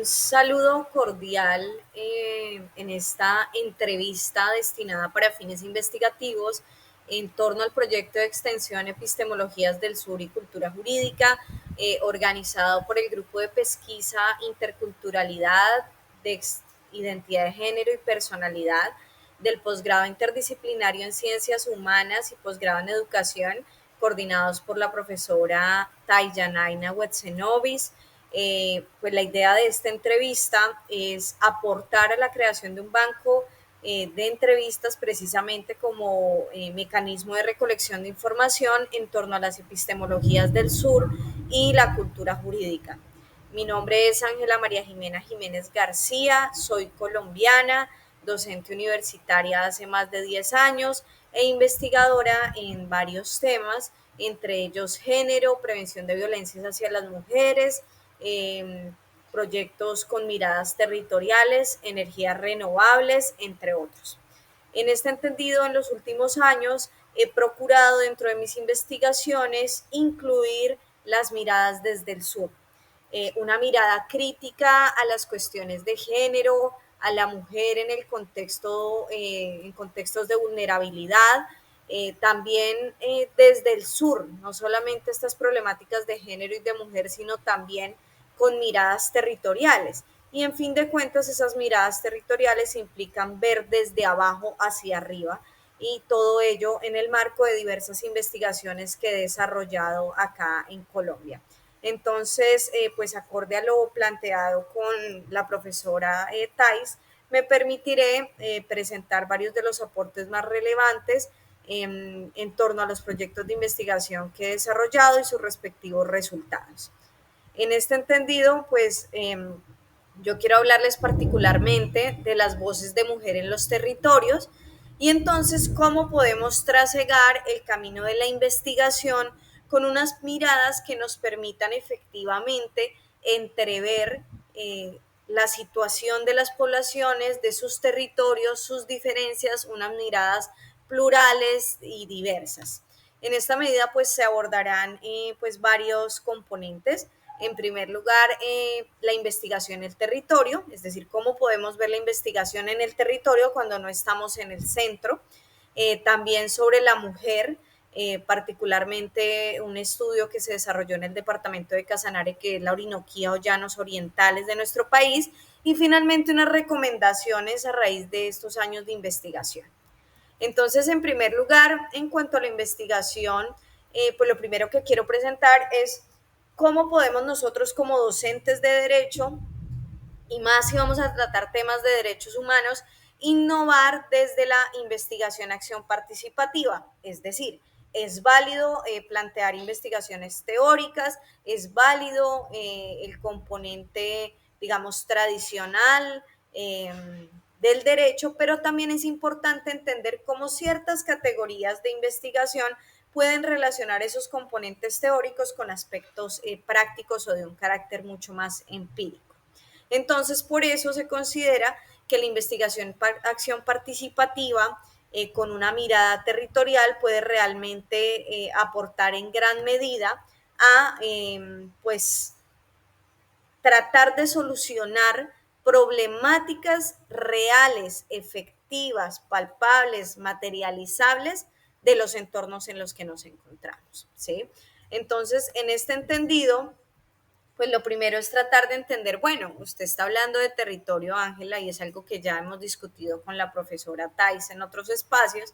saludo cordial en esta entrevista destinada para fines investigativos en torno al proyecto de extensión Epistemologías del Sur y Cultura Jurídica, organizado por el Grupo de Pesquisa Interculturalidad, Identidad de Género y Personalidad del posgrado interdisciplinario en Ciencias Humanas y posgrado en Educación, coordinados por la profesora Tayanaina Wetsenovis. Pues la idea de esta entrevista es aportar a la creación de un banco de entrevistas precisamente como mecanismo de recolección de información en torno a las epistemologías del sur y la cultura jurídica. Mi nombre es Ángela María Jimena Jiménez García, soy colombiana, docente universitaria hace más de 10 años e investigadora en varios temas, entre ellos género, prevención de violencias hacia las mujeres, proyectos con miradas territoriales, energías renovables, entre otros. En este entendido, en los últimos años he procurado dentro de mis investigaciones incluir las miradas desde el sur, una mirada crítica a las cuestiones de género, a la mujer en el contexto, en contextos de vulnerabilidad, también desde el sur, no solamente estas problemáticas de género y de mujer, sino también con miradas territoriales. Y en fin de cuentas, esas miradas territoriales implican ver desde abajo hacia arriba, y todo ello en el marco de diversas investigaciones que he desarrollado acá en Colombia. Entonces, pues acorde a lo planteado con la profesora Thais, me permitiré presentar varios de los aportes más relevantes en torno a los proyectos de investigación que he desarrollado y sus respectivos resultados. En este entendido, pues yo quiero hablarles particularmente de las voces de mujer en los territorios y entonces cómo podemos trasegar el camino de la investigación con unas miradas que nos permitan efectivamente entrever la situación de las poblaciones, de sus territorios, sus diferencias, unas miradas plurales y diversas. En esta medida, pues se abordarán pues varios componentes. En primer lugar, la investigación en el territorio, es decir, cómo podemos ver la investigación en el territorio cuando no estamos en el centro. También sobre la mujer, particularmente un estudio que se desarrolló en el departamento de Casanare, que es la Orinoquía o Llanos Orientales de nuestro país, y finalmente unas recomendaciones a raíz de estos años de investigación. Entonces, en primer lugar, en cuanto a la investigación, pues lo primero que quiero presentar es cómo podemos nosotros como docentes de derecho, y más si vamos a tratar temas de derechos humanos, innovar desde la investigación-acción participativa. Es decir, es válido plantear investigaciones teóricas, es válido el componente, digamos, tradicional del derecho, pero también es importante entender cómo ciertas categorías de investigación pueden relacionar esos componentes teóricos con aspectos prácticos o de un carácter mucho más empírico. Entonces, por eso se considera que la investigación-acción participativa con una mirada territorial puede realmente aportar en gran medida a pues tratar de solucionar problemáticas reales, efectivas, palpables, materializables de los entornos en los que nos encontramos, ¿sí? Entonces, en este entendido, pues lo primero es tratar de entender, bueno, usted está hablando de territorio, Ángela, y es algo que ya hemos discutido con la profesora Thais en otros espacios,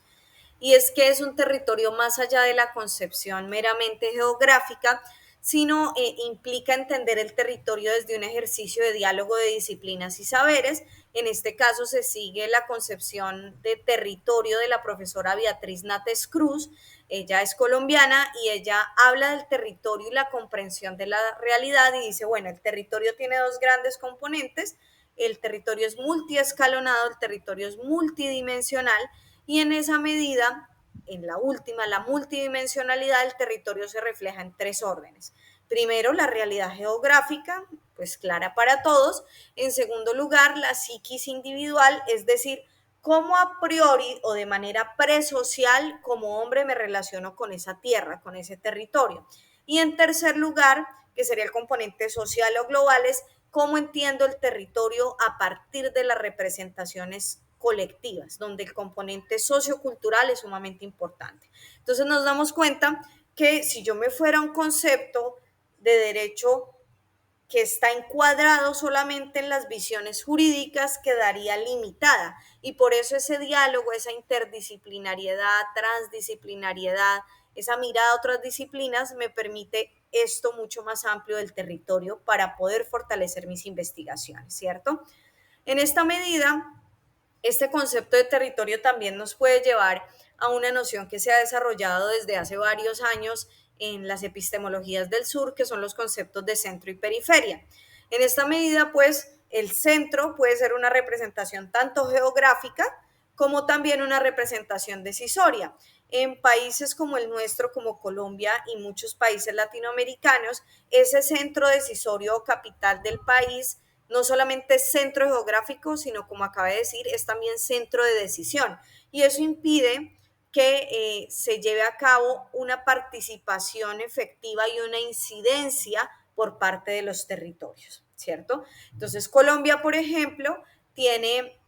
y es que es un territorio más allá de la concepción meramente geográfica, sino implica entender el territorio desde un ejercicio de diálogo de disciplinas y saberes. En este caso se sigue la concepción de territorio de la profesora Beatriz Nates Cruz. Ella es colombiana y ella habla del territorio y la comprensión de la realidad y dice, bueno, el territorio tiene dos grandes componentes, el territorio es multiescalonado, el territorio es multidimensional, y en esa medida, en la última, la multidimensionalidad del territorio se refleja en tres órdenes. Primero, la realidad geográfica, pues clara para todos. En segundo lugar, la psiquis individual, es decir, cómo a priori o de manera presocial como hombre me relaciono con esa tierra, con ese territorio. Y en tercer lugar, que sería el componente social o global, es cómo entiendo el territorio a partir de las representaciones colectivas, donde el componente sociocultural es sumamente importante. Entonces nos damos cuenta que si yo me fuera a un concepto de derecho que está encuadrado solamente en las visiones jurídicas, quedaría limitada. Y por eso ese diálogo, esa interdisciplinariedad, transdisciplinariedad, esa mirada a otras disciplinas me permite esto mucho más amplio del territorio para poder fortalecer mis investigaciones, ¿cierto? En esta medida, este concepto de territorio también nos puede llevar a una noción que se ha desarrollado desde hace varios años en las epistemologías del sur, que son los conceptos de centro y periferia. En esta medida, pues, el centro puede ser una representación tanto geográfica como también una representación decisoria. En países como el nuestro, como Colombia y muchos países latinoamericanos, ese centro decisorio o capital del país no solamente es centro geográfico, sino como acabé de decir, es también centro de decisión. Y eso impide que se lleve a cabo una participación efectiva y una incidencia por parte de los territorios, ¿cierto? Entonces, Colombia, por ejemplo, tiene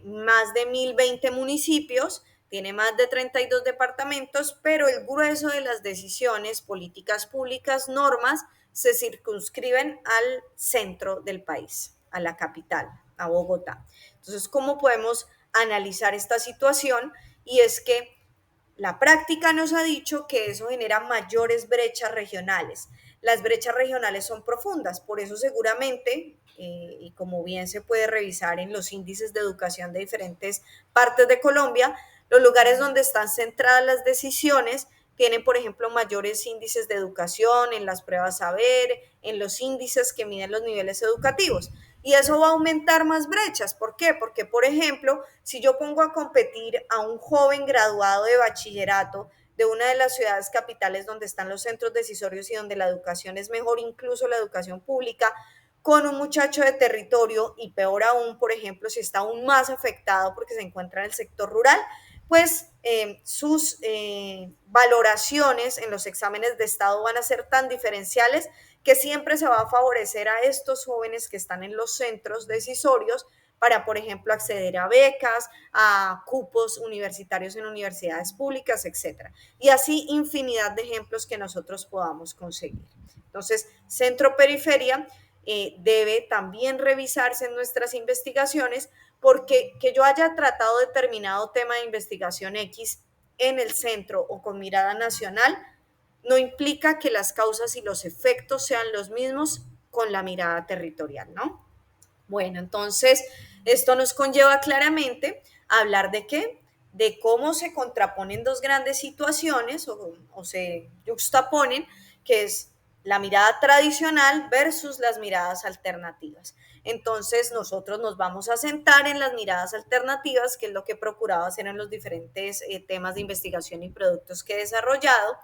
más de 1020 municipios, tiene más de 32 departamentos, pero el grueso de las decisiones, políticas públicas, normas, se circunscriben al centro del país, a la capital, a Bogotá. Entonces, ¿cómo podemos analizar esta situación? Y es que la práctica nos ha dicho que eso genera mayores brechas regionales. Las brechas regionales son profundas, por eso seguramente, y como bien se puede revisar en los índices de educación de diferentes partes de Colombia, los lugares donde están centradas las decisiones tienen, por ejemplo, mayores índices de educación, en las pruebas saber, en los índices que miden los niveles educativos. Y eso va a aumentar más brechas. ¿Por qué? Porque, por ejemplo, si yo pongo a competir a un joven graduado de bachillerato de una de las ciudades capitales donde están los centros decisorios y donde la educación es mejor, incluso la educación pública, con un muchacho de territorio y peor aún, por ejemplo, si está aún más afectado porque se encuentra en el sector rural, pues sus valoraciones en los exámenes de estado van a ser tan diferenciales que siempre se va a favorecer a estos jóvenes que están en los centros decisorios para, por ejemplo, acceder a becas, a cupos universitarios en universidades públicas, etcétera. Y así infinidad de ejemplos que nosotros podamos conseguir. Entonces, centro-periferia debe también revisarse en nuestras investigaciones porque que yo haya tratado determinado tema de investigación X en el centro o con mirada nacional no implica que las causas y los efectos sean los mismos con la mirada territorial, ¿no? Bueno, entonces esto nos conlleva claramente a hablar de qué, de cómo se contraponen dos grandes situaciones o se juxtaponen, que es la mirada tradicional versus las miradas alternativas. Entonces nosotros nos vamos a sentar en las miradas alternativas, que es lo que he procurado hacer en los diferentes temas de investigación y productos que he desarrollado,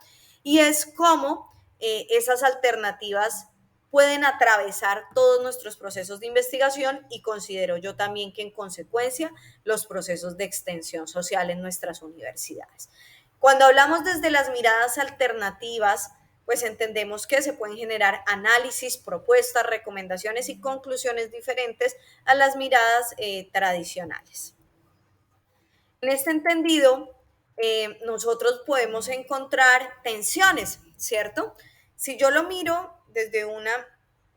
y es cómo esas alternativas pueden atravesar todos nuestros procesos de investigación y considero yo también que en consecuencia los procesos de extensión social en nuestras universidades. Cuando hablamos desde las miradas alternativas, pues entendemos que se pueden generar análisis, propuestas, recomendaciones y conclusiones diferentes a las miradas tradicionales. En este entendido, nosotros podemos encontrar tensiones, ¿cierto? Si yo lo miro desde una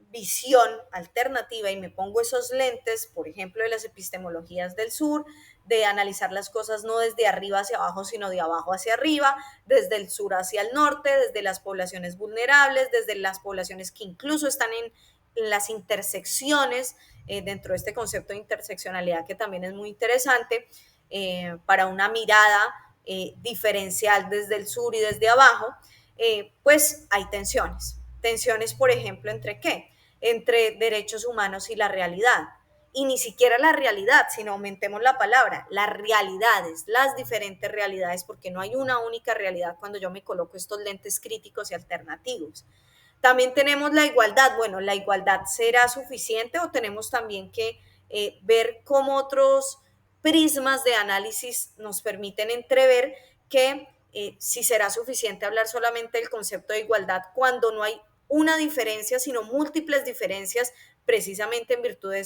visión alternativa y me pongo esos lentes, por ejemplo, de las epistemologías del sur, de analizar las cosas no desde arriba hacia abajo, sino de abajo hacia arriba, desde el sur hacia el norte, desde las poblaciones vulnerables, desde las poblaciones que incluso están en las intersecciones, dentro de este concepto de interseccionalidad que también es muy interesante, para una mirada diferencial desde el sur y desde abajo, pues hay tensiones. Tensiones, por ejemplo, ¿entre qué? Entre derechos humanos y la realidad. Y ni siquiera la realidad, sino aumentemos la palabra, las realidades, las diferentes realidades, porque no hay una única realidad cuando yo me coloco estos lentes críticos y alternativos. También tenemos la igualdad. Bueno, ¿la igualdad será suficiente o tenemos también que ver cómo otros prismas de análisis nos permiten entrever que si será suficiente hablar solamente del concepto de igualdad cuando no hay una diferencia, sino múltiples diferencias precisamente en virtud de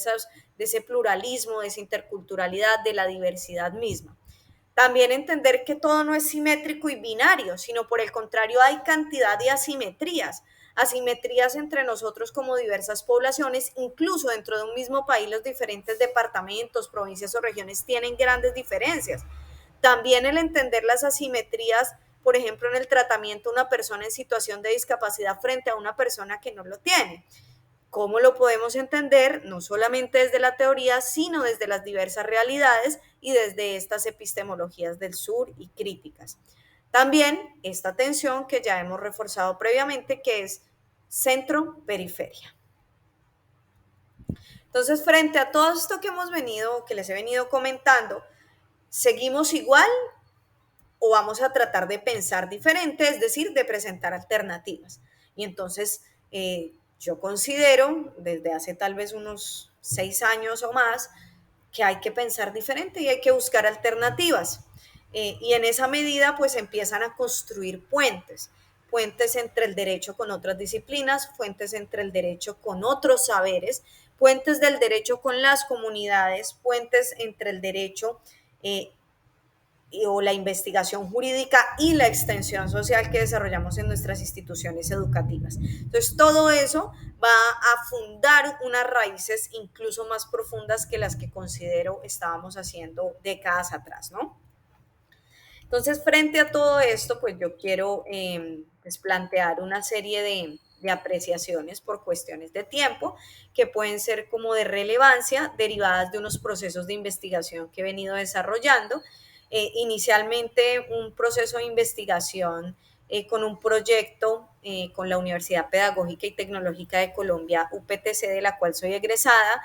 ese pluralismo, de esa interculturalidad, de la diversidad misma. También entender que todo no es simétrico y binario, sino por el contrario hay cantidad de asimetrías, asimetrías entre nosotros como diversas poblaciones, incluso dentro de un mismo país los diferentes departamentos, provincias o regiones tienen grandes diferencias. También el entender las asimetrías, por ejemplo, en el tratamiento de una persona en situación de discapacidad frente a una persona que no lo tiene. ¿Cómo lo podemos entender? No solamente desde la teoría, sino desde las diversas realidades y desde estas epistemologías del sur y críticas. También esta tensión que ya hemos reforzado previamente, que es centro-periferia. Entonces, frente a todo esto que les he venido comentando, ¿seguimos igual o vamos a tratar de pensar diferente, es decir, de presentar alternativas? Y entonces, yo considero, desde hace tal vez unos 6 años o más, que hay que pensar diferente y hay que buscar alternativas. Y en esa medida, pues empiezan a construir puentes, puentes entre el derecho con otras disciplinas, puentes entre el derecho con otros saberes, puentes del derecho con las comunidades, puentes entre el derecho o la investigación jurídica y la extensión social que desarrollamos en nuestras instituciones educativas. Entonces, todo eso va a fundar unas raíces incluso más profundas que las que considero estábamos haciendo décadas atrás, ¿no? Entonces, frente a todo esto, pues yo quiero pues plantear una serie de apreciaciones por cuestiones de tiempo que pueden ser como de relevancia derivadas de unos procesos de investigación que he venido desarrollando. Inicialmente un proceso de investigación con un proyecto con la Universidad Pedagógica y Tecnológica de Colombia, UPTC, de la cual soy egresada.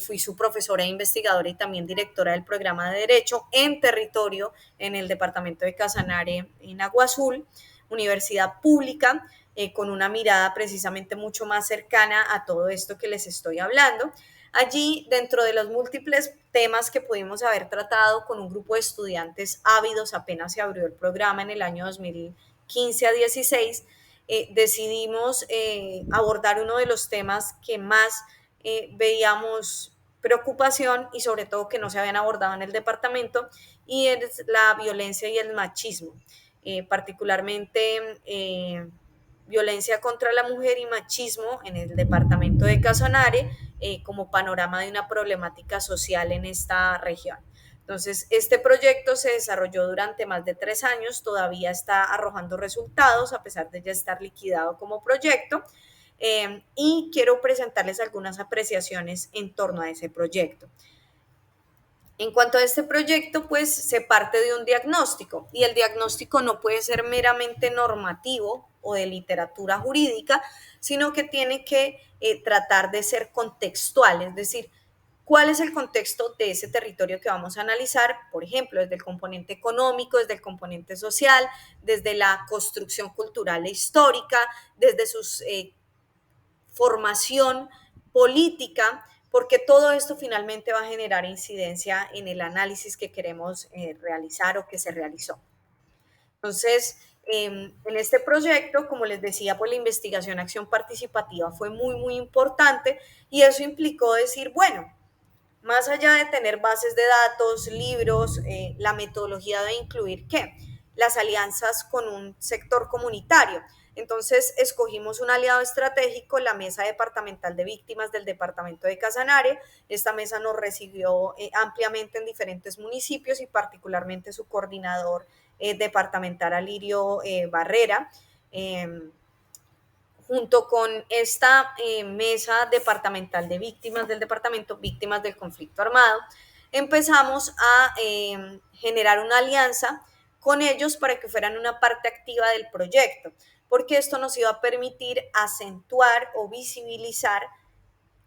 Fui su profesora e investigadora y también directora del programa de Derecho en territorio en el departamento de Casanare, en Agua Azul, universidad pública, con una mirada precisamente mucho más cercana a todo esto que les estoy hablando. Allí, dentro de los múltiples temas que pudimos haber tratado con un grupo de estudiantes ávidos, apenas se abrió el programa en el año 2015 a 16, decidimos abordar uno de los temas que más veíamos preocupación y sobre todo que no se habían abordado en el departamento, y es la violencia y el machismo, particularmente violencia contra la mujer y machismo en el departamento de Casanare, como panorama de una problemática social en esta región. Entonces, este proyecto se desarrolló durante más de 3 años, todavía está arrojando resultados a pesar de ya estar liquidado como proyecto, y quiero presentarles algunas apreciaciones en torno a ese proyecto. En cuanto a este proyecto, pues se parte de un diagnóstico y el diagnóstico no puede ser meramente normativo o de literatura jurídica, sino que tiene que tratar de ser contextual, es decir, cuál es el contexto de ese territorio que vamos a analizar, por ejemplo, desde el componente económico, desde el componente social, desde la construcción cultural e histórica, desde su formación política, porque todo esto finalmente va a generar incidencia en el análisis que queremos realizar o que se realizó. Entonces, en este proyecto, como les decía, pues la investigación acción participativa fue muy, muy importante, y eso implicó decir, bueno, más allá de tener bases de datos, libros, la metodología debe incluir ¿qué? Las alianzas con un sector comunitario. Entonces escogimos un aliado estratégico, la Mesa Departamental de Víctimas del Departamento de Casanare. Esta mesa nos recibió ampliamente en diferentes municipios y particularmente su coordinador departamental, Alirio Barrera. Junto con esta mesa departamental de víctimas del departamento, víctimas del conflicto armado, empezamos a generar una alianza con ellos para que fueran una parte activa del proyecto, porque esto nos iba a permitir acentuar o visibilizar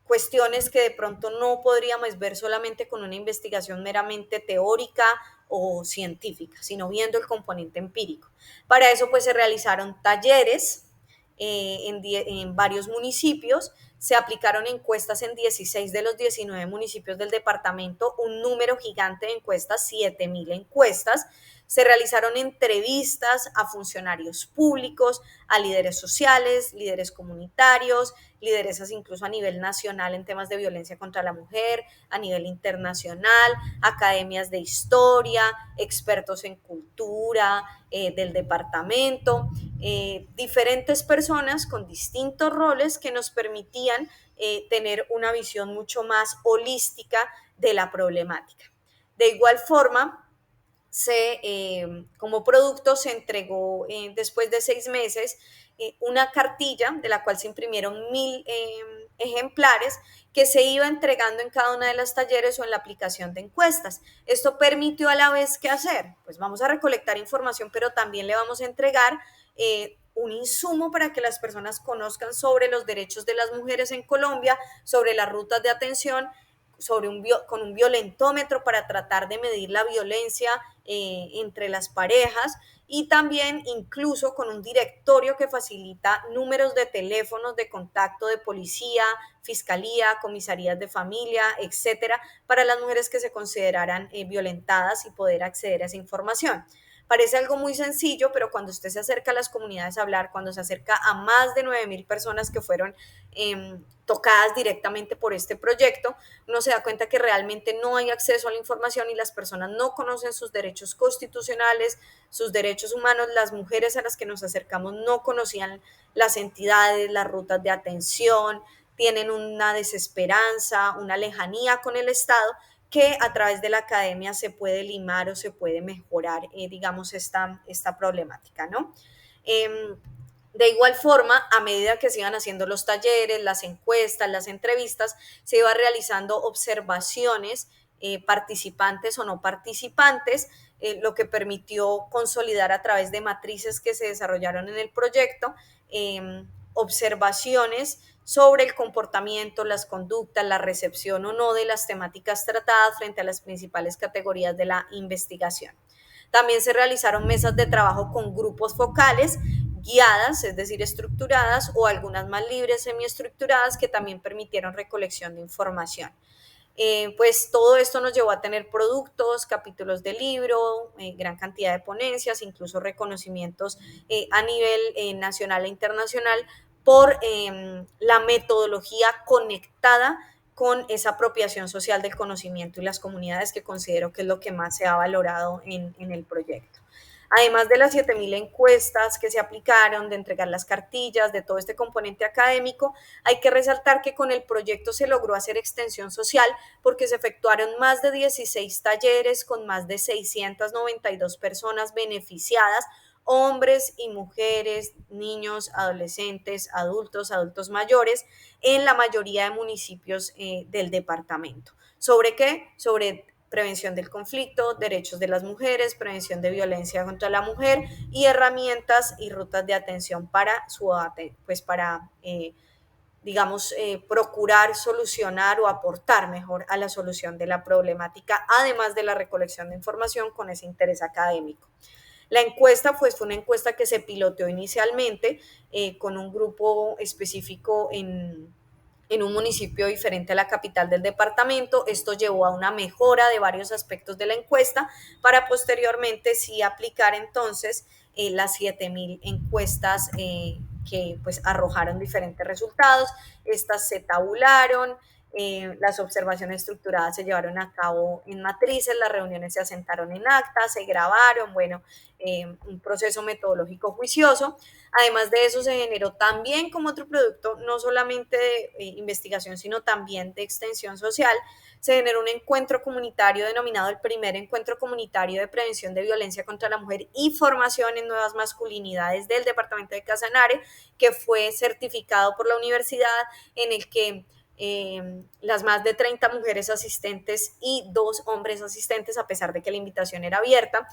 cuestiones que de pronto no podríamos ver solamente con una investigación meramente teórica o científica, sino viendo el componente empírico. Para eso pues se realizaron talleres en varios municipios, se aplicaron encuestas en 16 de los 19 municipios del departamento, un número gigante de encuestas, 7,000 encuestas. Se realizaron entrevistas a funcionarios públicos, a líderes sociales, líderes comunitarios, lideresas incluso a nivel nacional en temas de violencia contra la mujer, a nivel internacional, academias de historia, expertos en cultura del departamento, diferentes personas con distintos roles que nos permitían tener una visión mucho más holística de la problemática. De igual forma, como producto se entregó después de 6 meses una cartilla de la cual se imprimieron 1000 ejemplares que se iba entregando en cada una de las talleres o en la aplicación de encuestas. Esto permitió a la vez ¿qué hacer? Pues vamos a recolectar información, pero también le vamos a entregar un insumo para que las personas conozcan sobre los derechos de las mujeres en Colombia, sobre las rutas de atención, con un violentómetro para tratar de medir la violencia entre las parejas, y también incluso con un directorio que facilita números de teléfonos de contacto de policía, fiscalía, comisarías de familia, etcétera, para las mujeres que se consideraran violentadas y poder acceder a esa información. Parece algo muy sencillo, pero cuando usted se acerca a las comunidades a hablar, cuando se acerca a más de 9,000 personas que fueron tocadas directamente por este proyecto, uno se da cuenta que realmente no hay acceso a la información y las personas no conocen sus derechos constitucionales, sus derechos humanos. Las mujeres a las que nos acercamos no conocían las entidades, las rutas de atención, tienen una desesperanza, una lejanía con el Estado, que a través de la academia se puede limar o se puede mejorar, digamos, esta problemática, ¿no? De igual forma, a medida que se iban haciendo los talleres, las encuestas, las entrevistas, se iba realizando observaciones, participantes o no participantes, lo que permitió consolidar a través de matrices que se desarrollaron en el proyecto, observaciones sobre el comportamiento, las conductas, la recepción o no de las temáticas tratadas frente a las principales categorías de la investigación. También se realizaron mesas de trabajo con grupos focales guiadas, es decir, estructuradas, o algunas más libres, semiestructuradas, que también permitieron recolección de información. Pues todo esto nos llevó a tener productos, capítulos de libro, gran cantidad de ponencias, incluso reconocimientos a nivel nacional e internacional por la metodología conectada con esa apropiación social del conocimiento y las comunidades, que considero que es lo que más se ha valorado en el proyecto. Además de las 7,000 encuestas que se aplicaron, de entregar las cartillas, de todo este componente académico, hay que resaltar que con el proyecto se logró hacer extensión social porque se efectuaron más de 16 talleres con más de 692 personas beneficiadas, hombres y mujeres, niños, adolescentes, adultos mayores, en la mayoría de municipios del departamento. ¿Sobre qué? Sobre prevención del conflicto, derechos de las mujeres, prevención de violencia contra la mujer y herramientas y rutas de atención para digamos, procurar solucionar o aportar mejor a la solución de la problemática, además de la recolección de información con ese interés académico. La encuesta pues, fue una encuesta que se piloteó inicialmente con un grupo específico en un municipio diferente a la capital del departamento. Esto llevó a una mejora de varios aspectos de la encuesta para posteriormente sí aplicar entonces las 7,000 encuestas que pues arrojaron diferentes resultados. Estas se tabularon, las observaciones estructuradas se llevaron a cabo en matrices, las reuniones se asentaron en actas, se grabaron, bueno, un proceso metodológico juicioso. Además de eso, se generó también como otro producto, no solamente de investigación, sino también de extensión social. Se generó un encuentro comunitario denominado el primer encuentro comunitario de prevención de violencia contra la mujer y formación en nuevas masculinidades del departamento de Casanare, que fue certificado por la universidad, en el que las más de 30 mujeres asistentes y 2 hombres asistentes, a pesar de que la invitación era abierta,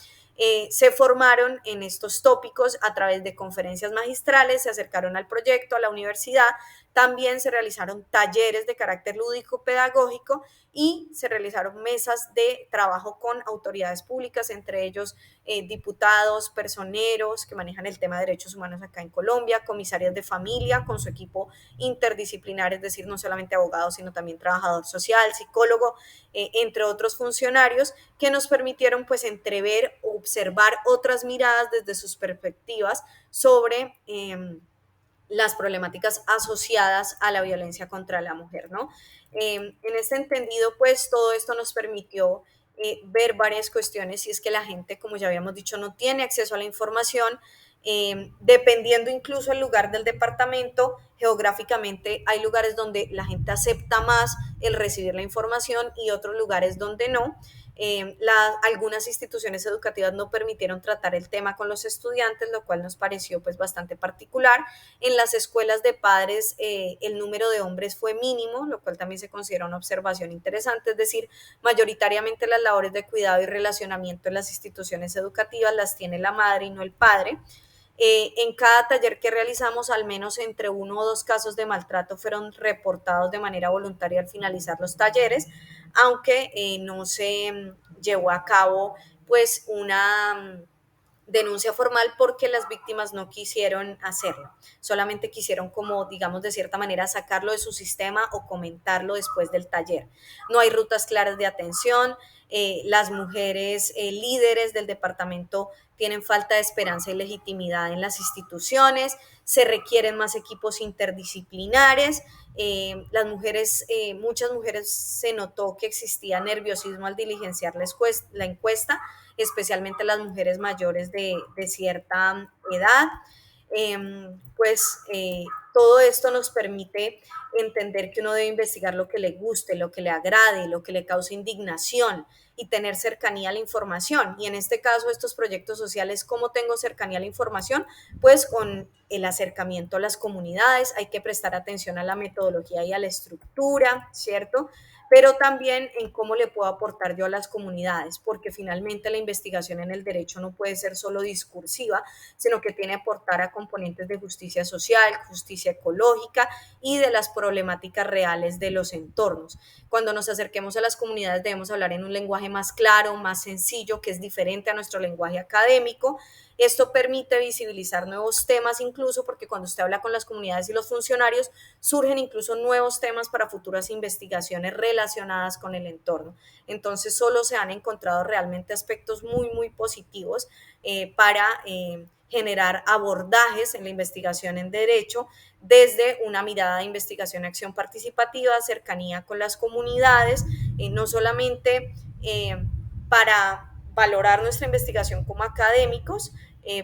se formaron en estos tópicos a través de conferencias magistrales, se acercaron al proyecto, a la universidad. También se realizaron talleres de carácter lúdico pedagógico y se realizaron mesas de trabajo con autoridades públicas, entre ellos diputados, personeros que manejan el tema de derechos humanos acá en Colombia, comisarias de familia con su equipo interdisciplinar, es decir, no solamente abogados, sino también trabajador social, psicólogo, entre otros funcionarios, que nos permitieron pues entrever o observar otras miradas desde sus perspectivas sobre las problemáticas asociadas a la violencia contra la mujer, ¿no? En este entendido, pues todo esto nos permitió ver varias cuestiones y es que la gente, como ya habíamos dicho, no tiene acceso a la información, dependiendo incluso el lugar del departamento, geográficamente hay lugares donde la gente acepta más el recibir la información y otros lugares donde no. Algunas instituciones educativas no permitieron tratar el tema con los estudiantes, lo cual nos pareció pues bastante particular. En las escuelas de padres el número de hombres fue mínimo, lo cual también se considera una observación interesante, es decir, mayoritariamente las labores de cuidado y relacionamiento en las instituciones educativas las tiene la madre y no el padre. En cada taller que realizamos, al menos entre 1 o 2 casos de maltrato fueron reportados de manera voluntaria al finalizar los talleres, aunque no se llevó a cabo pues una denuncia formal porque las víctimas no quisieron hacerlo, solamente quisieron como, digamos, de cierta manera sacarlo de su sistema o comentarlo después del taller. No hay rutas claras de atención, las mujeres líderes del departamento tienen falta de esperanza y legitimidad en las instituciones, se requieren más equipos interdisciplinares, las mujeres, muchas mujeres se notó que existía nerviosismo al diligenciar la encuesta, especialmente las mujeres mayores de cierta edad. Pues todo esto nos permite entender que uno debe investigar lo que le guste, lo que le agrade, lo que le cause indignación y tener cercanía a la información. Y en este caso, estos proyectos sociales, ¿cómo tengo cercanía a la información? Pues con el acercamiento a las comunidades, hay que prestar atención a la metodología y a la estructura, ¿cierto? Pero también en cómo le puedo aportar yo a las comunidades, porque finalmente la investigación en el derecho no puede ser solo discursiva, sino que tiene que aportar a componentes de justicia social, justicia ecológica y de las problemáticas reales de los entornos. Cuando nos acerquemos a las comunidades debemos hablar en un lenguaje más claro, más sencillo, que es diferente a nuestro lenguaje académico. Esto permite visibilizar nuevos temas incluso porque cuando usted habla con las comunidades y los funcionarios surgen incluso nuevos temas para futuras investigaciones relacionadas con el entorno. Entonces solo se han encontrado realmente aspectos muy, muy positivos para generar abordajes en la investigación en derecho desde una mirada de investigación y acción participativa, cercanía con las comunidades, no solamente para valorar nuestra investigación como académicos,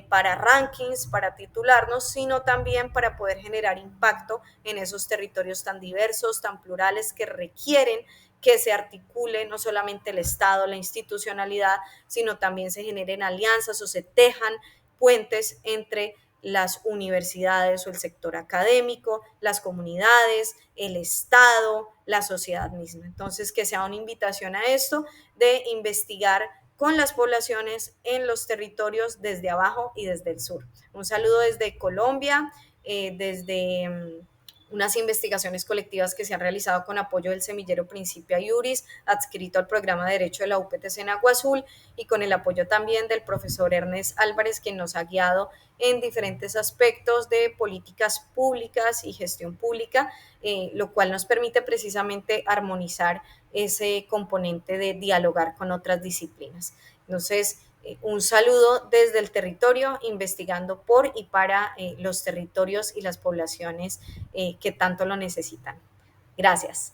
para rankings, para titularnos, sino también para poder generar impacto en esos territorios tan diversos, tan plurales, que requieren que se articule no solamente el Estado, la institucionalidad, sino también se generen alianzas o se tejan puentes entre las universidades o el sector académico, las comunidades, el Estado, la sociedad misma. Entonces, que sea una invitación a esto de investigar con las poblaciones en los territorios desde abajo y desde el sur. Un saludo desde Colombia, desde unas investigaciones colectivas que se han realizado con apoyo del semillero Principia Iuris, adscrito al programa de Derecho de la UPTC en Agua Azul, y con el apoyo también del profesor Ernest Álvarez, quien nos ha guiado en diferentes aspectos de políticas públicas y gestión pública, lo cual nos permite precisamente armonizar ese componente de dialogar con otras disciplinas. Entonces, un saludo desde el territorio, investigando por y para los territorios y las poblaciones que tanto lo necesitan. Gracias.